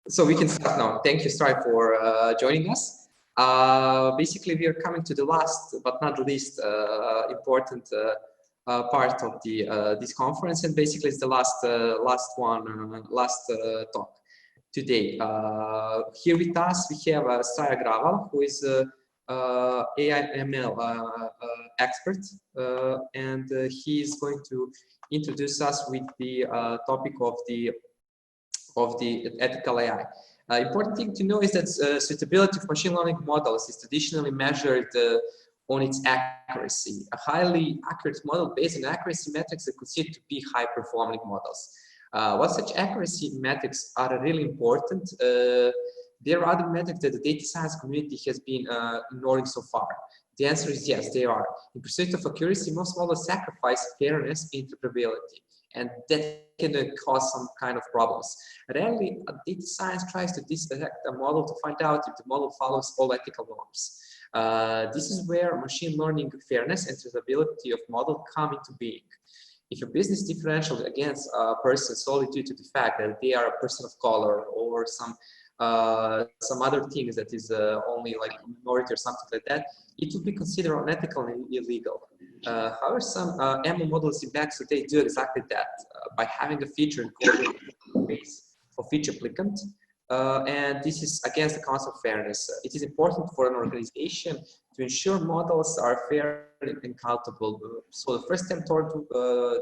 So we can start now. Thank you, Sray, for joining us. Basically, we are coming to the last, but not the least, important part of the this conference, and basically it's the last talk today. Here with us we have Sray Agarwal, who is AI ML expert, and he is going to introduce us with the topic of the ethical AI. Important thing to know is that suitability of machine learning models is traditionally measured on its accuracy. A highly accurate model based on accuracy metrics are considered to be high-performing models. What such accuracy metrics are really important? There are other metrics that the data science community has been ignoring so far. The answer is yes, they are. In pursuit of accuracy, most models sacrifice fairness and interpretability, and that can cause some kind of problems. Rarely, data science tries to dissect a model to find out if the model follows all ethical norms. This is where machine learning fairness and traceability of model come into being. If a business differential against a person solely due to the fact that they are a person of color or some other things that is only like a minority or something like that, it would be considered unethical and illegal. However, some ML models in back today do exactly that by having a feature encoded base of each applicant, and this is against the concept of fairness. It is important for an organization to ensure models are fair and accountable. So the first step toward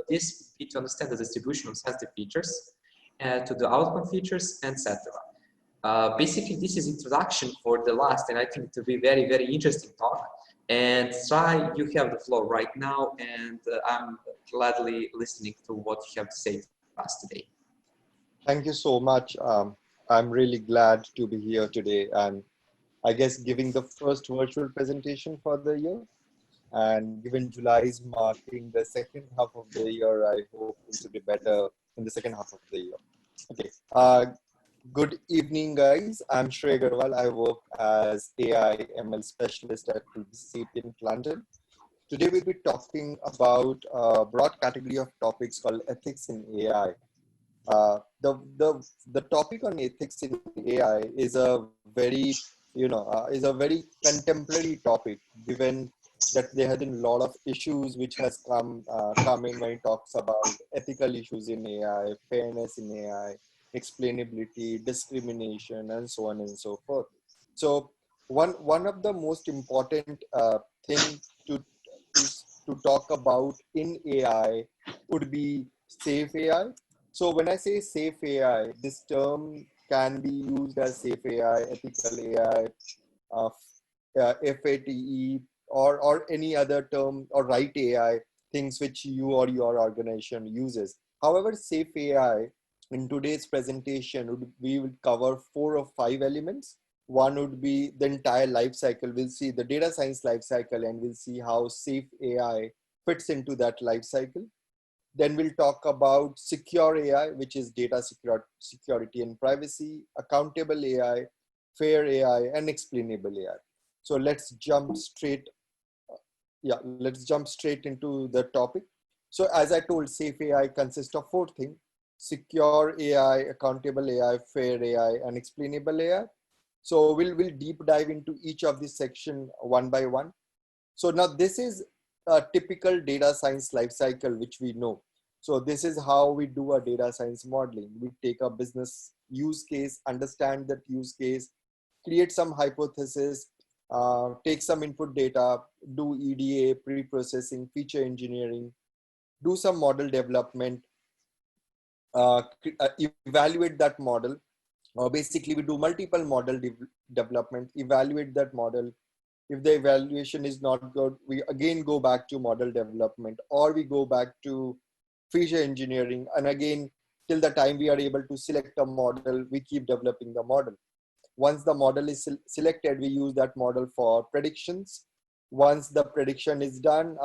this would be to understand the distribution of sensitive features, to the outcome features, etc. Basically, this is introduction for the last, and I think it will be very, very interesting talk. And Sray, you have the floor right now, and I'm gladly listening to what you have to say to us today. Thank you so much. I'm really glad to be here today, and I guess giving the first virtual presentation for the year. And given July is marking the second half of the year, I hope it will be better in the second half of the year. Okay. Good evening, guys. I'm Sray Agarwal. I work as AI ML specialist at DSC in London. Today we'll be talking about a broad category of topics called ethics in AI. The topic on ethics in AI is a very very contemporary topic, given that there have been a lot of issues which has come in when it talks about ethical issues in AI, fairness in AI, explainability, discrimination, and so on and so forth. So one of the most important thing to talk about in AI would be safe AI. So when I say safe AI, this term can be used as safe AI, ethical AI, FATE, or any other term, or right AI, things which you or your organization uses. However, safe AI in today's presentation, we will cover 4 or 5 elements. One would be the entire life cycle. We'll see the data science life cycle, and we'll see how safe AI fits into that life cycle. Then we'll talk about secure AI, which is data security and privacy, accountable AI, fair AI, and explainable AI. So let's jump straight. Let's jump straight into the topic. So as I told, safe AI consists of 4 things: secure AI, accountable AI, fair AI, and explainable AI. So we'll deep dive into each of this section one by one. So now this is a typical data science life cycle, which we know. So this is how we do a data science modeling. We take a business use case, understand that use case, create some hypothesis, take some input data, do EDA, pre-processing, feature engineering, do some model development, evaluate that model. Basically, we do multiple model development, evaluate that model. If the evaluation is not good, we again go back to model development, or we go back to feature engineering. And again, till the time we are able to select a model, we keep developing the model. Once the model is selected, we use that model for predictions. Once the prediction is done,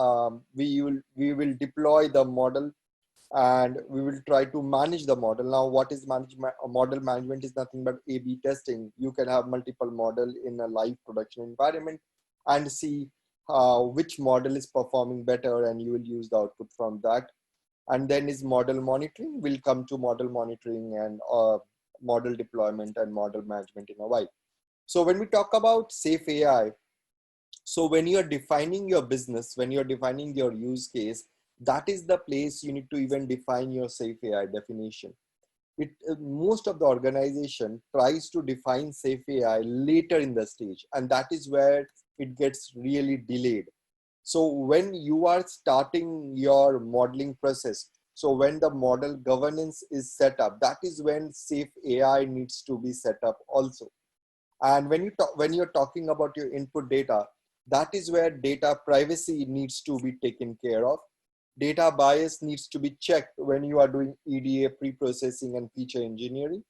we will deploy the model, and we will try to manage the model. Now, what is model management is nothing but A/B testing. You can have multiple model in a live production environment and see which model is performing better, and you will use the output from that. And then is model monitoring. We'll come to model monitoring and model deployment and model management in a while. So when we talk about safe AI, so when you're defining your business, when you're defining your use case, that is the place you need to even define your safe AI definition. Most of the organization tries to define safe AI later in the stage, and that is where it gets really delayed. So when you are starting your modeling process, so when the model governance is set up, that is when safe AI needs to be set up also. And when you're talking about your input data, that is where data privacy needs to be taken care of. Data bias needs to be checked when you are doing EDA pre-processing and feature engineering.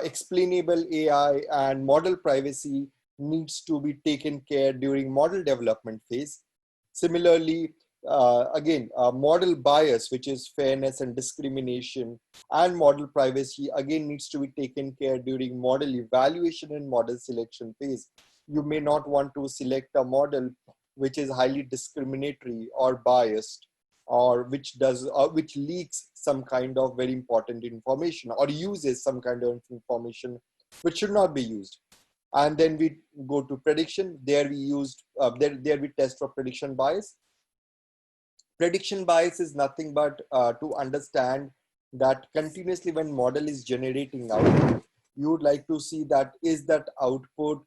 Explainable AI and model privacy needs to be taken care during model development phase. Similarly, model bias, which is fairness and discrimination, and model privacy again needs to be taken care during model evaluation and model selection phase. You may not want to select a model which is highly discriminatory or biased, or which leaks some kind of very important information or uses some kind of information which should not be used. And then we go to prediction. There we used there we test for prediction bias. Prediction bias is nothing but to understand that continuously when model is generating output, you would like to see that is that output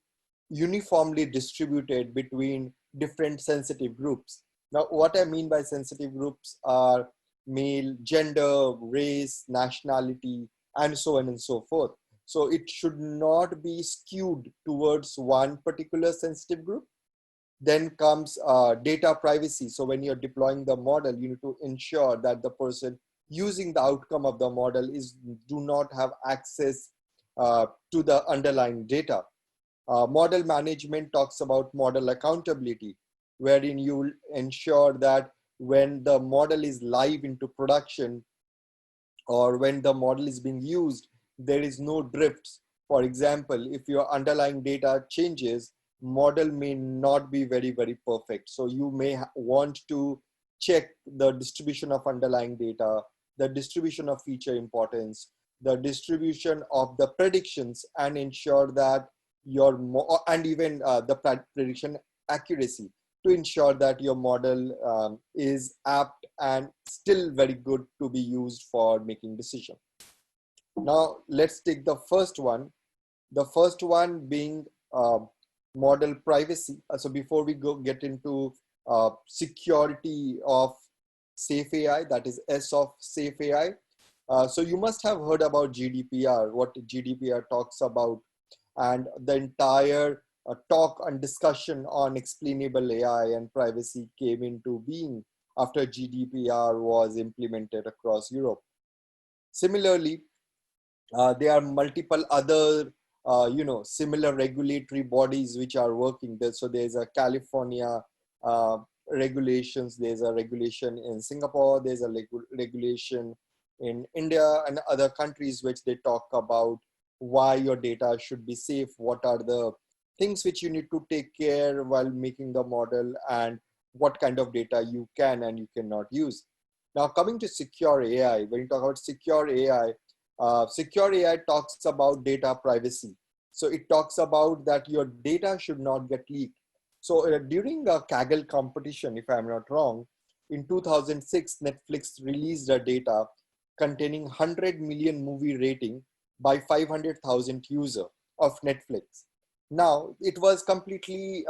uniformly distributed between different sensitive groups. Now, what I mean by sensitive groups are male, gender, race, nationality, and so on and so forth. So it should not be skewed towards one particular sensitive group. Then comes data privacy. So when you're deploying the model, you need to ensure that the person using the outcome of the model do not have access to the underlying data. Model management talks about model accountability, wherein you will ensure that when the model is live into production or when the model is being used, there is no drifts. For example, if your underlying data changes, model may not be very, very perfect. So you may want to check the distribution of underlying data, the distribution of feature importance, the distribution of the predictions, and ensure that and even the prediction accuracy, to ensure that your model is apt and still very good to be used for making decision. Now let's take the first one. The first one being model privacy. So before we get into security of safe AI, that is S of safe AI. So you must have heard about GDPR, what GDPR talks about, and the entire talk and discussion on explainable AI and privacy came into being after GDPR was implemented across Europe. Similarly, there are multiple other similar regulatory bodies which are working there. So there's a California regulations, there's a regulation in Singapore, there's a regulation in India and other countries which they talk about why your data should be safe, what are the things which you need to take care while making the model, and what kind of data you can and you cannot use. Now coming to secure AI, when you talk about secure AI talks about data privacy. So it talks about that your data should not get leaked. So during a Kaggle competition, if I'm not wrong, in 2006, Netflix released a data containing 100 million movie rating by 500,000 user of Netflix. Now it was completely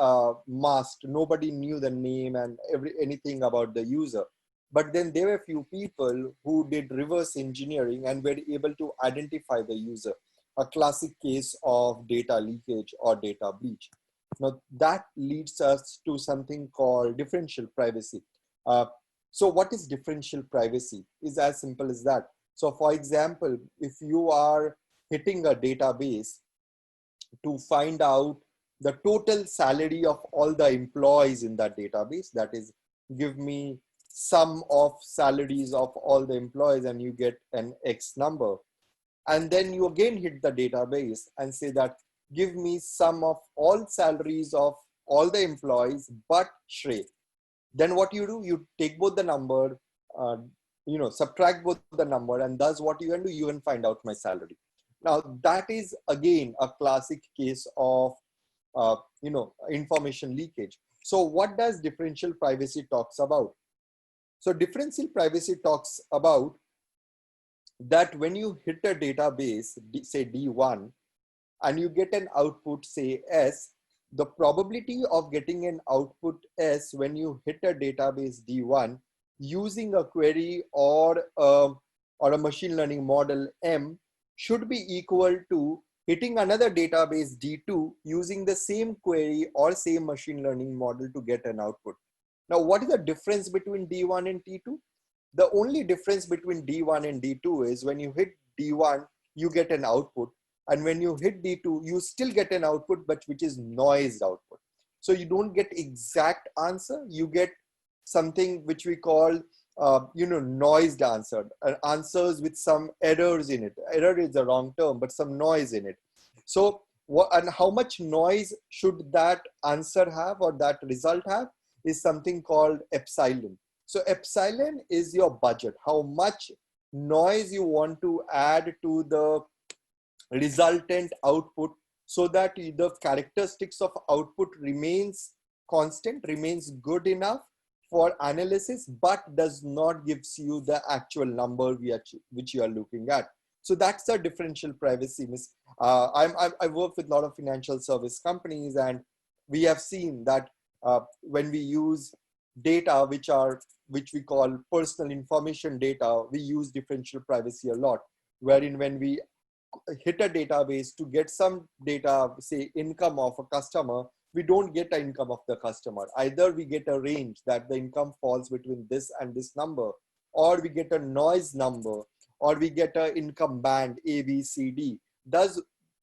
masked. Nobody knew the name and anything about the user. But then there were a few people who did reverse engineering and were able to identify the user, a classic case of data leakage or data breach. Now that leads us to something called differential privacy. So what is differential privacy? Is as simple as that. So for example, if you are hitting a database to find out the total salary of all the employees in that database, that is, give me sum of salaries of all the employees and you get an X number. And then you again hit the database and say that give me sum of all salaries of all the employees but Sray. Then what you do, you take both the number, subtract both the number, and thus what you can do, you can find out my salary. Now that is again a classic case of information leakage. So what does differential privacy talks about? So differential privacy talks about that when you hit a database, say D1, and you get an output, say S, the probability of getting an output S when you hit a database D1 using a query or a machine learning model M should be equal to hitting another database D2 using the same query or same machine learning model to get an output. Now, what is the difference between D1 and D2? The only difference between D1 and D2 is when you hit D1, you get an output. And when you hit D2, you still get an output, but which is noised output. So you don't get exact answer. You get something which we call, noised answer, answers with some errors in it. Error is the wrong term, but some noise in it. So what and how much noise should that answer have or that result have is something called epsilon. So epsilon is your budget, how much noise you want to add to the resultant output so that the characteristics of output remains constant, remains good enough for analysis, but does not gives you the actual number which you are looking at. So that's the differential privacy. I work with a lot of financial service companies, and we have seen that when we use data which we call personal information data, we use differential privacy a lot, wherein when we hit a database to get some data, say income of a customer, we don't get the income of the customer. Either we get a range that the income falls between this and this number, or we get a noise number, or we get an income band A, B, C, D. Thus,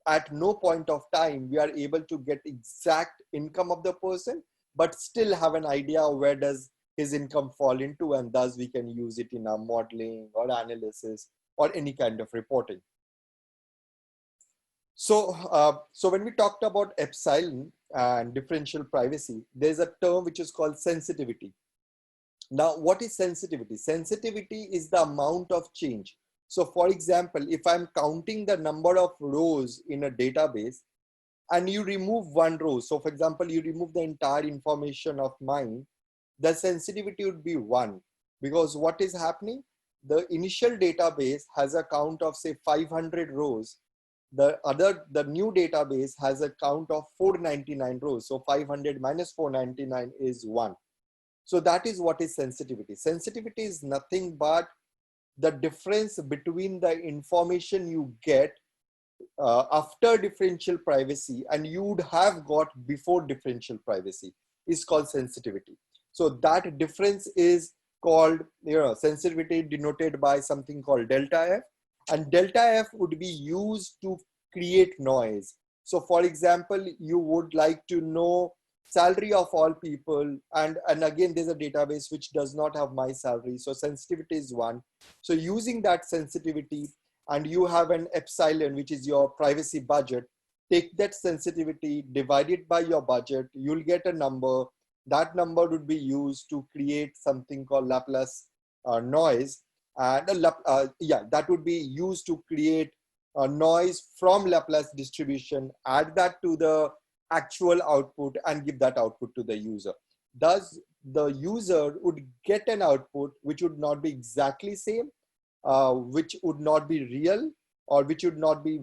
at no point of time, we are able to get exact income of the person, but still have an idea of where does his income fall into, and thus we can use it in our modeling or analysis or any kind of reporting. So, so when we talked about epsilon and differential privacy, there's a term which is called sensitivity. Now, what is sensitivity? Sensitivity is the amount of change. So for example, if I'm counting the number of rows in a database and you remove one row, so for example, you remove the entire information of mine, the sensitivity would be 1, because what is happening? The initial database has a count of say 500 rows. The new database has a count of 499 rows. So 500 minus 499 is 1. So that is what is sensitivity. Sensitivity is nothing but the difference between the information you get after differential privacy and you would have got before differential privacy is called sensitivity. So that difference is called, sensitivity denoted by something called delta F, and delta F would be used to create noise. So for example, you would like to know salary of all people, and again there's a database which does not have my salary, so sensitivity is 1. So using that sensitivity, and you have an epsilon which is your privacy budget, take that sensitivity, divide it by your budget, you'll get a number. That number would be used to create something called Laplace noise, and that would be used to create a noise from Laplace distribution, add that to the actual output and give that output to the user. Thus, the user would get an output which would not be exactly same, which would not be real, or which would not be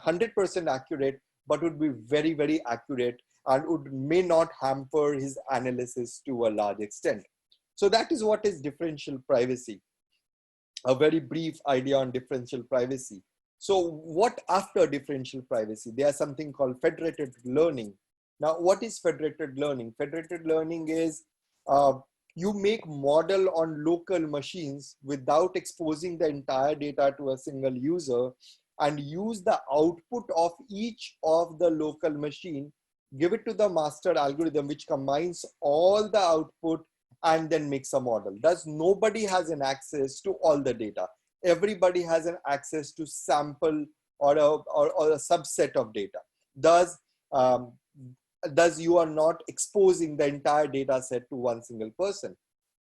100% accurate, but would be very, very accurate and may not hamper his analysis to a large extent. So that is what is differential privacy. A very brief idea on differential privacy. So what after differential privacy? There's something called federated learning. Now, what is federated learning? Federated learning is you make model on local machines without exposing the entire data to a single user, and use the output of each of the local machine, give it to the master algorithm, which combines all the output and then makes a model. Thus, nobody has an access to all the data. Everybody has an access to sample or a subset of data. Thus, you are not exposing the entire data set to one single person.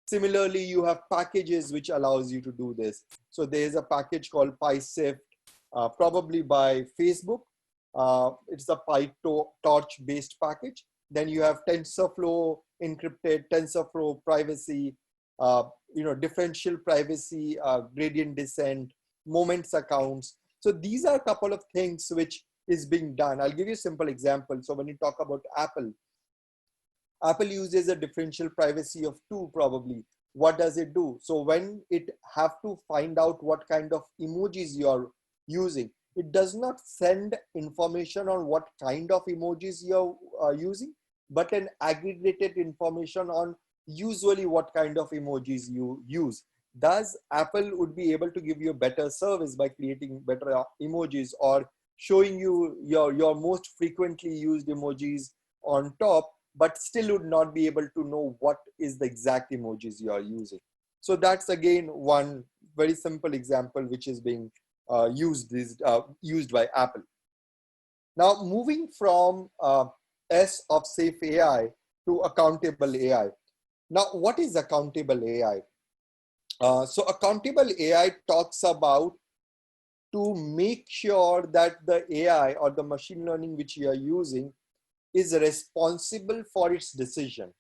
Similarly, you have packages which allows you to do this. So there is a package called PySift, probably by Facebook. It's a PyTorch based package. Then you have TensorFlow encrypted, TensorFlow privacy, differential privacy, gradient descent, moments accounts. So these are a couple of things which is being done. I'll give you a simple example. So when you talk about Apple uses a differential privacy of 2 probably. What does it do? So when it have to find out what kind of emojis you're using, it does not send information on what kind of emojis you're using, but an aggregated information on usually what kind of emojis you use. Thus, Apple would be able to give you a better service by creating better emojis or showing you your most frequently used emojis on top, but still would not be able to know what is the exact emojis you are using. So that's again one very simple example which is being used by Apple. Now moving from S of safe AI to accountable AI. Now what is accountable AI? So accountable AI talks about to make sure that the AI or the machine learning which you are using is responsible for its decision.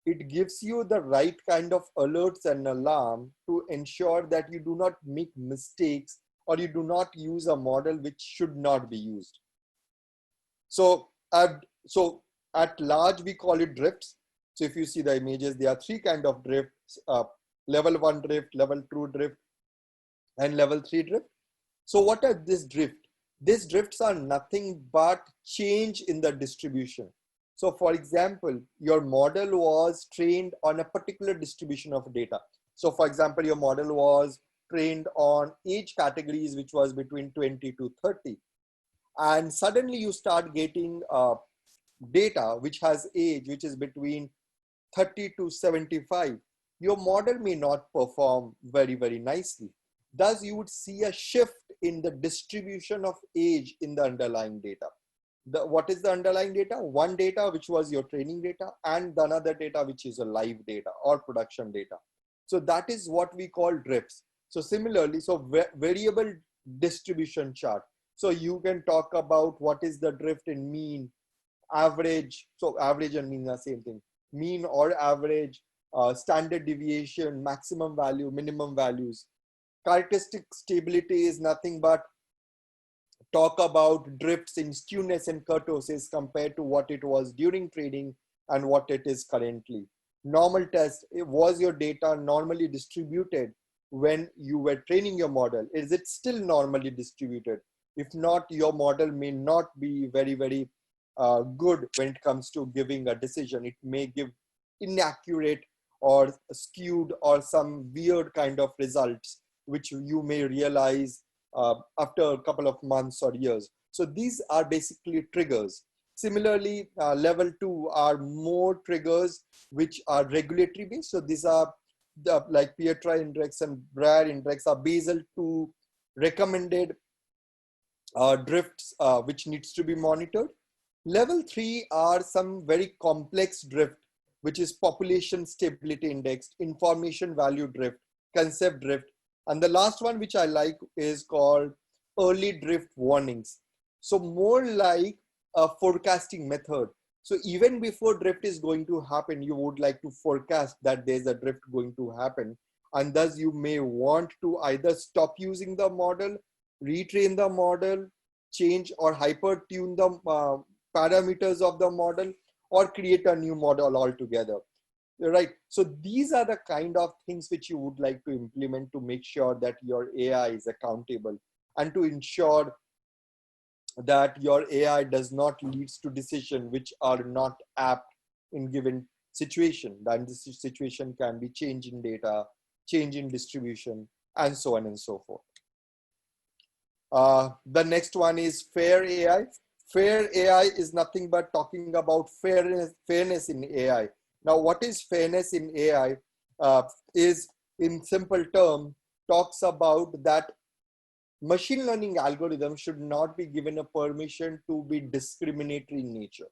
It gives you the right kind of alerts and alarm to ensure that you do not make mistakes or you do not use a model which should not be used. So at large, we call it drifts. So if you see the images, there are 3 kinds of drifts, level 1 drift, level 2 drift, and level 3 drift. So what are this drift? These drifts are nothing but change in the distribution. So for example, your model was trained on a particular distribution of data. So for example, your model was trained on age categories, which was between 20 to 30. And suddenly you start getting data which has age, which is between 30 to 75. Your model may not perform very, very nicely. Thus, you would see a shift in the distribution of age in the underlying data. What is the underlying data? One data, which was your training data, and the another data, which is a live data or production data. So that is what we call drifts. So similarly, so variable distribution chart. So you can talk about what is the drift in mean, average. So average and mean are the same thing. Mean or average, standard deviation, maximum value, minimum values. Characteristic stability is nothing but talk about drifts in skewness and kurtosis compared to what it was during training and what it is currently. Normal test, was your data normally distributed when you were training your model? Is it still normally distributed? If not, your model may not be very, very good when it comes to giving a decision. It may give inaccurate or skewed or some weird kind of results, which you may realize after a couple of months or years. So these are basically triggers. Similarly, level 2 are more triggers which are regulatory based. So these are like Pietra index and Brad index are Basel 2 recommended drifts which needs to be monitored. Level 3 are some very complex drift, which is population stability index, information value drift, concept drift. And the last one, which I like, is called early drift warnings. So more like a forecasting method. So even before drift is going to happen, you would like to forecast that there's a drift going to happen. And thus you may want to either stop using the model, retrain the model, change or hyper tune the parameters of the model, or create a new model altogether. Right. So these are the kind of things which you would like to implement to make sure that your AI is accountable and to ensure that your AI does not lead to decisions which are not apt in given situation. Then this situation can be change in data, change in distribution, and so on and so forth. The next one is fair AI. Fair AI is nothing but talking about fairness in AI. Now, what is fairness in AI is, in simple term, talks about that machine learning algorithms should not be given a permission to be discriminatory in nature.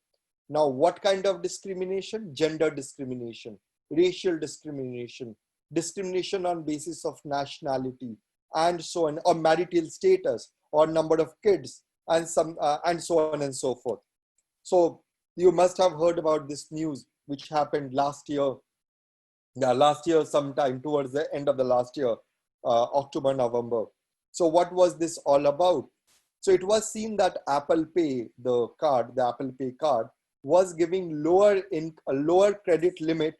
Now, what kind of discrimination? Gender discrimination, racial discrimination, discrimination on basis of nationality, and so on, or marital status, or number of kids, and so on and so forth. So you must have heard about this news which happened last year. Yeah, last year sometime towards the end of the last year, October, November. So what was this all about? So it was seen that Apple Pay, the Apple Pay card, was giving a lower credit limit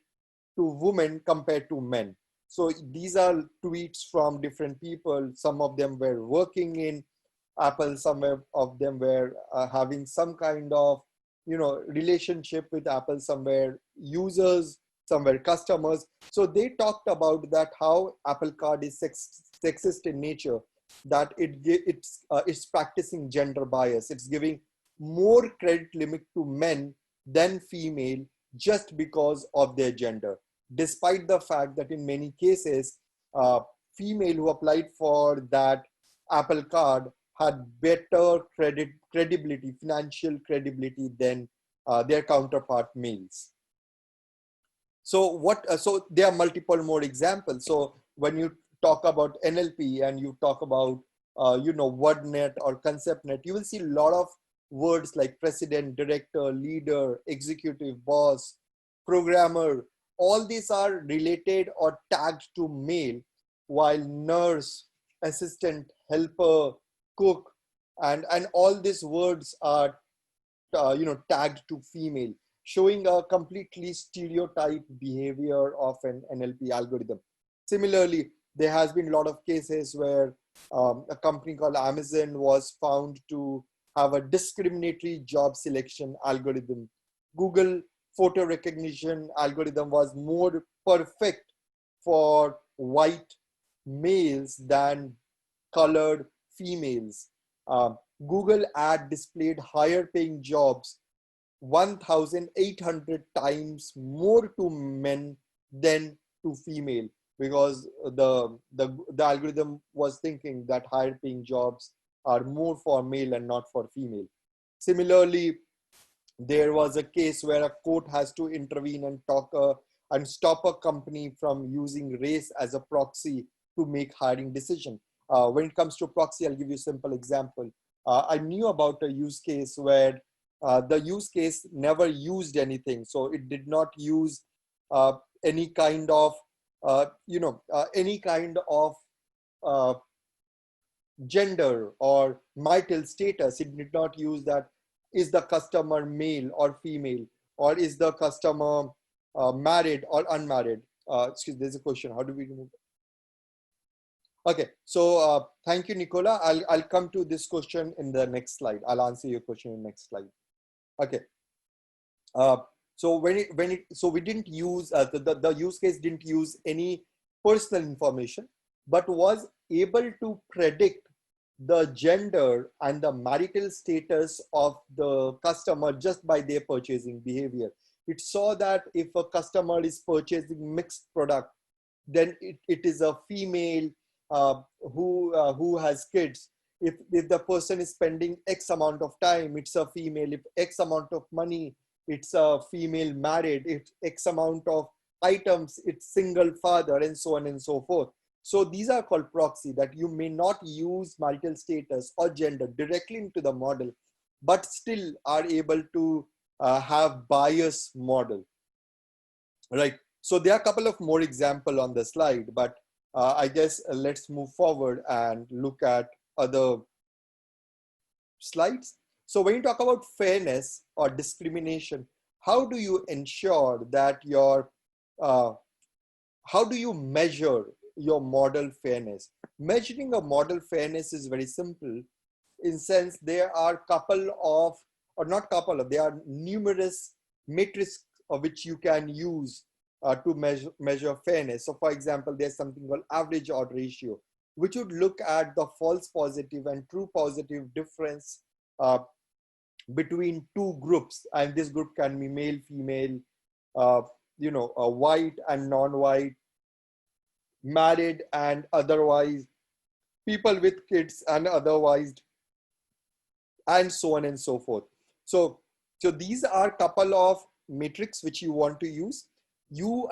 to women compared to men. So these are tweets from different people. Some of them were working in Apple, some of them were having some kind of relationship with Apple, some were users, some were customers. So they talked about that how Apple Card is sexist in nature, that it's practicing gender bias. It's giving more credit limit to men than female just because of their gender, despite the fact that in many cases, female who applied for that Apple Card had better credibility, financial credibility than their counterpart males. So so there are multiple more examples. So when you talk about NLP and you talk about WordNet or ConceptNet, you will see a lot of words like president, director, leader, executive, boss, programmer. All these are related or tagged to male, while nurse, assistant, helper, cook, and all these words are tagged to female, showing a completely stereotyped behavior of an NLP algorithm. Similarly, there has been a lot of cases where a company called Amazon was found to have a discriminatory job selection algorithm. Google photo recognition algorithm was more perfect for white males than colored females. Google ad displayed higher paying jobs 1,800 times more to men than to female, because the algorithm was thinking that higher paying jobs are more for male and not for female. Similarly, there was a case where a court has to intervene and stop a company from using race as a proxy to make hiring decision. When it comes to proxy, I'll give you a simple example. I knew about a use case where the use case never used anything. So it did not use any kind of, gender or marital status. It did not use that, is the customer male or female, or is the customer married or unmarried. Excuse, there's a question. How do we remove it? Okay, so thank you, Nicola. I'll come to this question in the next slide. I'll answer your question in the next slide. Okay. So we didn't use the use case didn't use any personal information, but was able to predict the gender and the marital status of the customer just by their purchasing behavior. It saw that if a customer is purchasing mixed product, then it is a female who has kids. If the person is spending X amount of time, it's a female. If X amount of money, it's a female married. If X amount of items, it's single father, and so on and so forth. So these are called proxy, that you may not use marital status or gender directly into the model, but still are able to have bias model, right? So there are a couple of more examples on the slide, but I guess let's move forward and look at other slides. So when you talk about fairness or discrimination, how do you ensure that how do you measure your model fairness? Measuring a model fairness is very simple. In sense, there are there are numerous metrics of which you can use to measure fairness. So for example, there's something called average odd ratio, which would look at the false positive and true positive difference between two groups. And this group can be male, female, white and non-white, married and otherwise, people with kids and otherwise, and so on and so forth. So these are a couple of metrics which you want to use.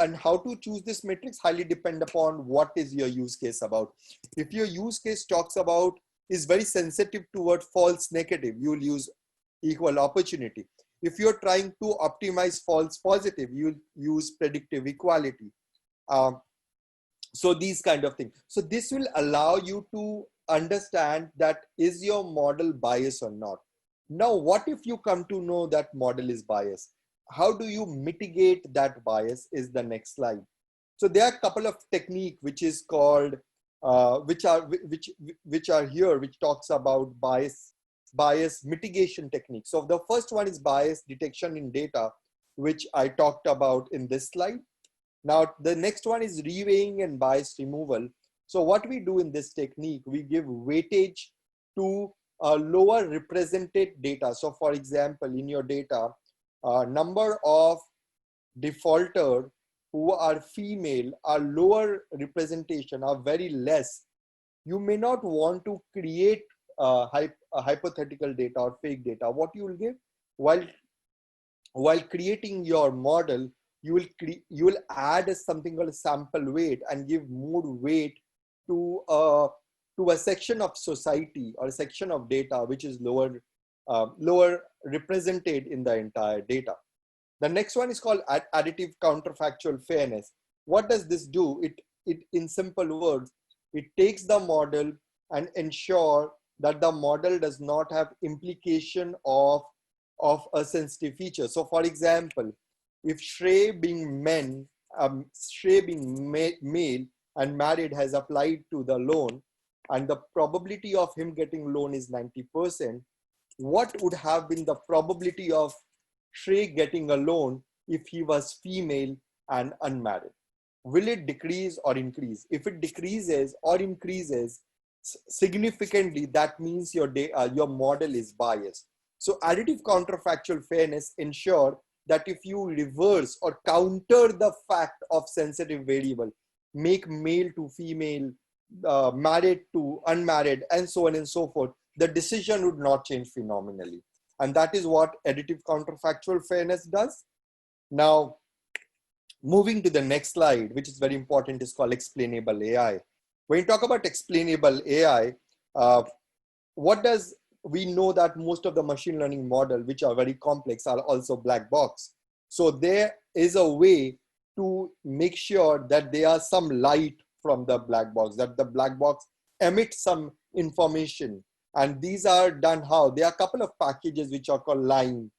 And how to choose this matrix highly depend upon what is your use case about. If your use case talks about is very sensitive toward false negative, you will use equal opportunity. If you're trying to optimize false positive, you use predictive equality. So these kind of things. So this will allow you to understand that is your model biased or not. Now, what if you come to know that model is biased? How do you mitigate that bias is the next slide. So there are a couple of techniques which is called, which are here, which talks about bias mitigation techniques. So the first one is bias detection in data, which I talked about in this slide. Now, the next one is reweighing and bias removal. So what we do in this technique, we give weightage to lower represented data. So for example, in your data, number of defaulter who are female are lower representation, are very less. You may not want to create a hypothetical data or fake data. What you will give while creating your model, you will add something called a sample weight and give more weight to a section of society or a section of data which is lower represented in the entire data. The next one is called additive counterfactual fairness. What does this do? It in simple words, it takes the model and ensure that the model does not have implication of a sensitive feature. So for example, if Sray being male and married has applied to the loan and the probability of him getting loan is 90%, what would have been the probability of Sray getting a loan if he was female and unmarried? Will it decrease or increase? If it decreases or increases significantly, that means your model is biased. So additive counterfactual fairness ensure that if you reverse or counter the fact of sensitive variable, make male to female, married to unmarried, and so on and so forth, the decision would not change phenomenally. And that is what additive counterfactual fairness does. Now, moving to the next slide, which is very important, is called explainable AI. When you talk about explainable AI, we know that most of the machine learning model, which are very complex, are also black box. So there is a way to make sure that there are some light from the black box, that the black box emits some information. And these are done how? There are a couple of packages which are called Line,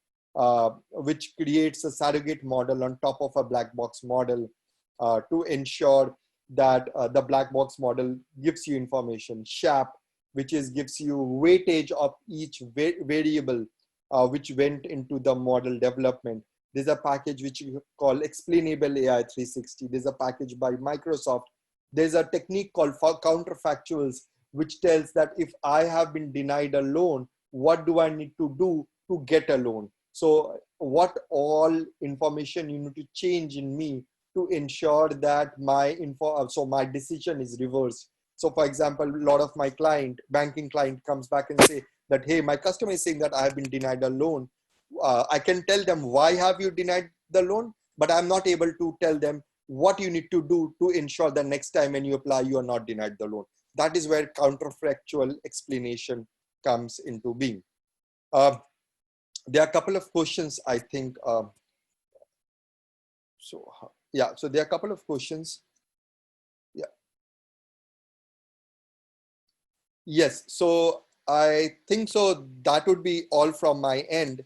which creates a surrogate model on top of a black box model to ensure that the black box model gives you information. SHAP, which gives you weightage of each variable which went into the model development. There's a package which you call Explainable AI 360. There's a package by Microsoft. There's a technique called Counterfactuals, which tells that if I have been denied a loan, what do I need to do to get a loan? So what all information you need to change in me to ensure that my decision is reversed. So for example, a lot of my banking client comes back and say that, hey, my customer is saying that I have been denied a loan. I can tell them why have you denied the loan, but I'm not able to tell them what you need to do to ensure that next time when you apply, you are not denied the loan. That is where counterfactual explanation comes into being. There are a couple of questions, I think. So there are a couple of questions. Yeah. Yes, so I think so that would be all from my end,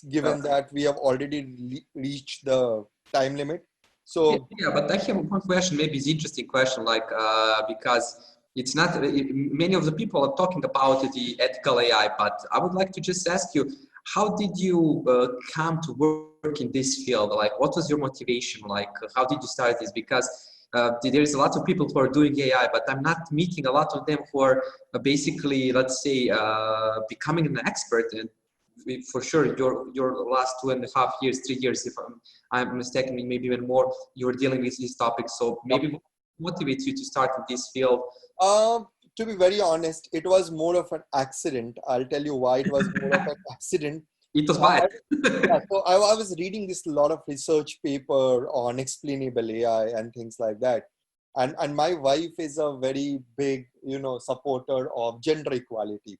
given that we have already reached the time limit. So yeah, but I have one question, maybe it's an interesting question, like because it's not, many of the people are talking about the ethical AI, but I would like to just ask you, how did you come to work in this field? Like, what was your motivation? Like, how did you start this? Because there is a lot of people who are doing AI, but I'm not meeting a lot of them who are basically, let's say, becoming an expert. And for sure, your last 2.5 years, 3 years, if I'm mistaken, maybe even more, you're dealing with these topics. So maybe what motivates you to start in this field? To be very honest, it was more of an accident. I'll tell you why it was more of an accident. It was bad. So I was reading this lot of research paper on explainable AI and things like that. And my wife is a very big, supporter of gender equality.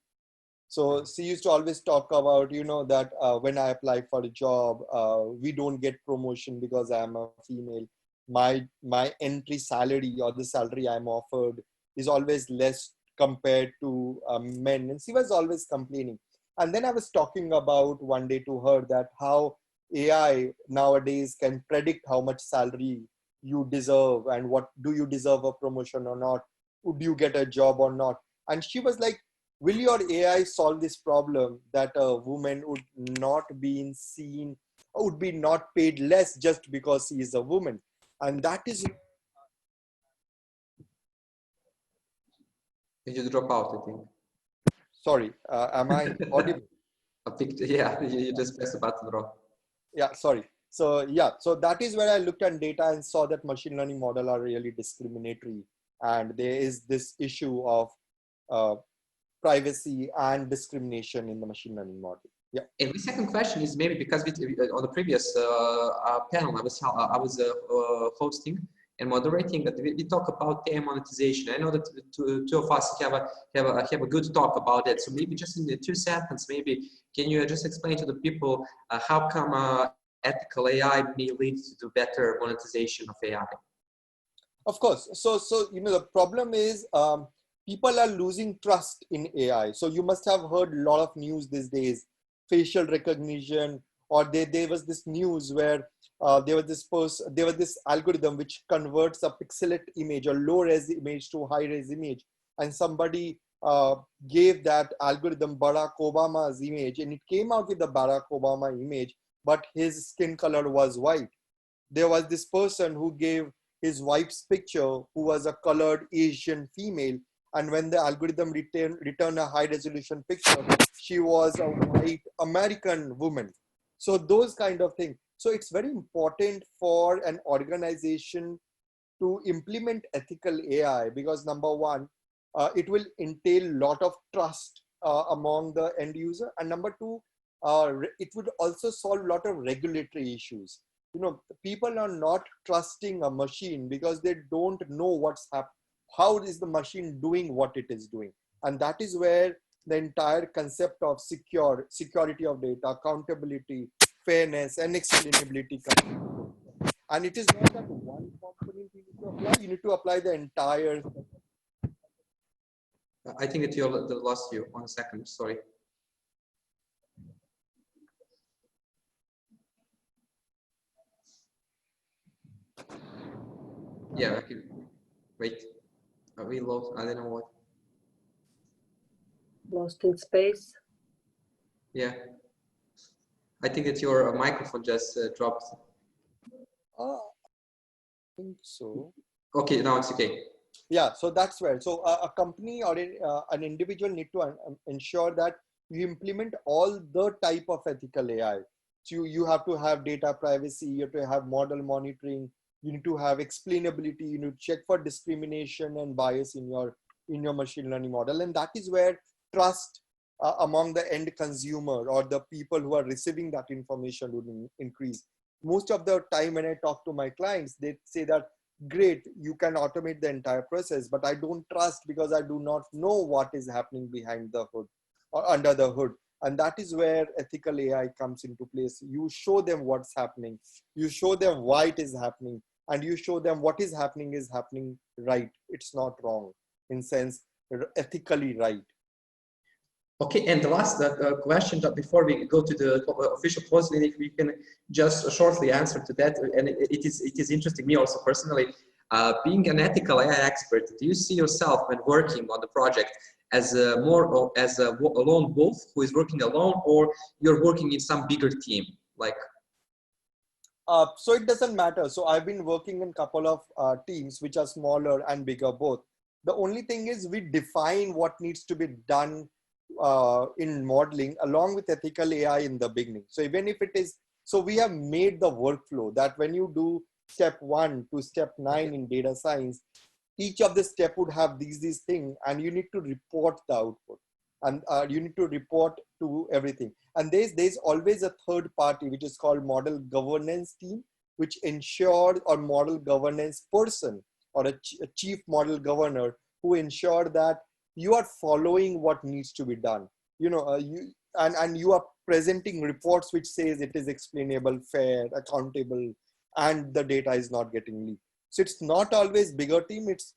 So she used to always talk about, that when I apply for a job, we don't get promotion because I'm a female. My entry salary or the salary I'm offered is always less compared to men. And she was always complaining. And then I was talking about one day to her that how AI nowadays can predict how much salary you deserve and what do you deserve a promotion or not? Would you get a job or not? And she was like, will your AI solve this problem that a woman would not be seen, would be not paid less just because she is a woman? And that is. Did you drop out, I think? Sorry, am I audible? Yeah, you just press the button wrong. Yeah, sorry. So yeah, so that is where I looked at data and saw that machine learning model are really discriminatory. And there is this issue of privacy and discrimination in the machine learning model. Yeah. And the second question is maybe because on the previous panel I was hosting and moderating that we talk about AI monetization. I know that two of us have a good talk about it. So maybe just in the 2 sentences, maybe can you just explain to the people how come ethical AI may lead to better monetization of AI? Of course. So the problem is people are losing trust in AI. So you must have heard a lot of news these days, facial recognition, or there was this news where there was this algorithm which converts a pixelate image or low res image to high res image, and somebody gave that algorithm Barack Obama's image, and it came out with the Barack Obama image, but his skin color was white. There was this person who gave his wife's picture, who was a colored Asian female, and when the algorithm returned a high resolution picture, she was a white American woman. So those kind of things. So it's very important for an organization to implement ethical AI because number one, it will entail a lot of trust among the end user, and number two, it would also solve a lot of regulatory issues. People are not trusting a machine because they don't know what's happening. How is the machine doing what it is doing? And that is where the entire concept of security of data, accountability, fairness, and explainability comes. And it is not that one component you need to apply, you need to apply the entire. I think that you lost you. 1 second, sorry. Yeah, okay. Wait. Are we lost? I don't know what. Lost in space. Yeah. I think that your microphone just dropped. I think so. Okay, now it's okay. Yeah, so that's where. So a company or an individual need to ensure that you implement all the type of ethical AI. So you have to have data privacy, you have to have model monitoring, you need to have explainability, you need to check for discrimination and bias in your machine learning model. And that is where trust among the end consumer or the people who are receiving that information would increase. Most of the time when I talk to my clients, they say that, great, you can automate the entire process, but I don't trust because I do not know what is happening behind the hood or under the hood. And that is where ethical AI comes into place. You show them what's happening, you show them why it is happening, and you show them what is happening right. It's not wrong, in sense, ethically right. Okay, and the last question before we go to the official closing, if we can just shortly answer to that, and it is interesting me also personally. Being an ethical AI expert, do you see yourself when working on the project as a lone wolf who is working alone, or you're working in some bigger team? Like, so it doesn't matter. So I've been working in a couple of teams which are smaller and bigger both. The only thing is we define what needs to be done in modeling along with ethical AI in the beginning. So even if it is, so we have made the workflow that when you do step 1 to step 9 in data science, each of the step would have these things, and you need to report the output, and you need to report to everything. And there's always a third party which is called model governance team, which ensures, or model governance person, or a chief model governor who ensure that you are following what needs to be done. And you are presenting reports which says it is explainable, fair, accountable, and the data is not getting leaked. So it's not always bigger team. It's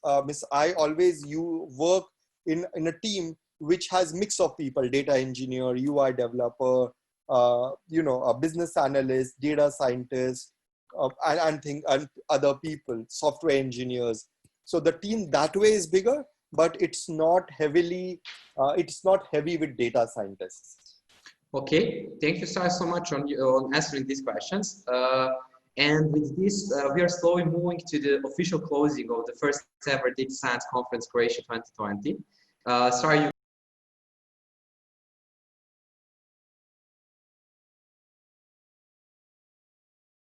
you work in a team which has mix of people: data engineer, UI developer, a business analyst, data scientist, and other people, software engineers. So the team that way is bigger, but it's not heavy with data scientists. Okay, thank you so much on answering these questions. And with this, we are slowly moving to the official closing of the first ever Data Science Conference Croatia 2020. Sorry,